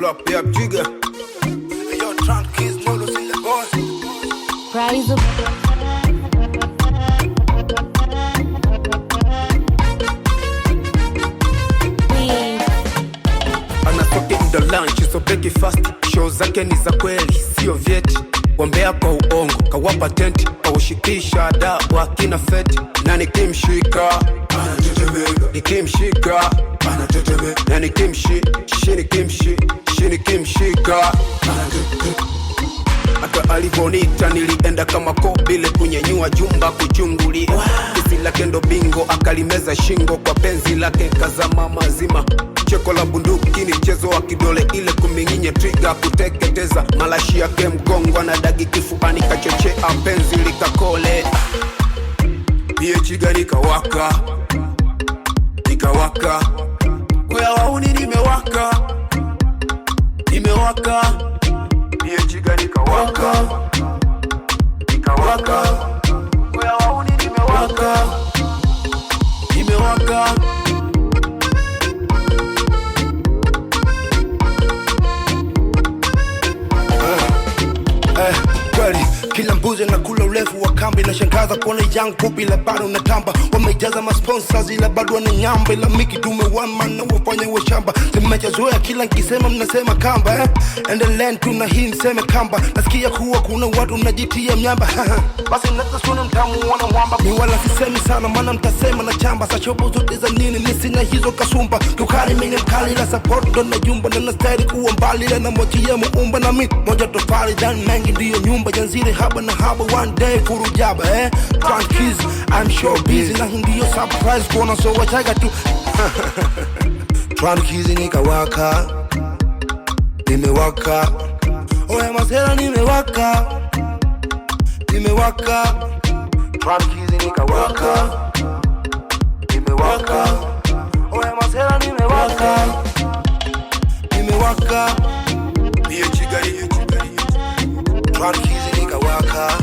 rap ya Jiga. Yo, Trunk Kids, Molo, see the boss. Rise of Anasote in the lunch, so break it fast. Show zake ni za kweli, sio vyeti. Wambea kwa uongo, kawapa tenti. Kawashikisha adabu akina feti. Na nikimshika anatetemeka, nikimshika anatetemeka. Na nikimshika anatetemeka. Hata alivonita nilienda kama kobile kunyanyua jumba kuchungulia. Kisi lake ndo bingo akalimeza shingo kwa penzi lake kazama mazima. Cheko la bunduki ni mchezo wa kidole ile kuminginye trigger kuteketeza. Malashi yake mgongo na dagi kifuani kachochea penzi likakole. Pie Jiga nikawaka, nikawaka. Kwa wauni nimewaka, nimewaka. Pie Jiga nikawaka, nikawaka. Kwa wauni nimewaka, nimewaka. Kweli kila mbuzi na kula urefu wa kambi. Na shangaza kuona young pop ila bado natamba. Wamejaza masponsors ila bado wana nyamba. Ila miki tumewama na wafanya wa shamba. Zimechazoea kila nkisema mnasema kamba Endeleeni tuna hii niseme kamba. Nasikia kuwa kuna watu najitia mnyamba basi mnatosuna mtamu wana mwamba. Mi wala sisemi sana mana mtasema na chamba. Sa chobo zote za nini nisina hizo kasumba. Kiukari mini mkali la support ndo na jumba. Na nastahili kuwa mbali la na mochia muumba. Na mi moja tofali dan mengi ndiyo nyumba. Janzire haba na haba one day furu jaba Trunk Kids, I'm sure busy. Na ndiyo surprise kuona so wachaga tu Trunk Kids nikawaka, nimewaka. Oya masera nimewaka, nimewaka. Trunk Kids nikawaka, nimewaka. Oya masera nimewaka, nimewaka. Pie Jiga, Trunk Kids nikawaka.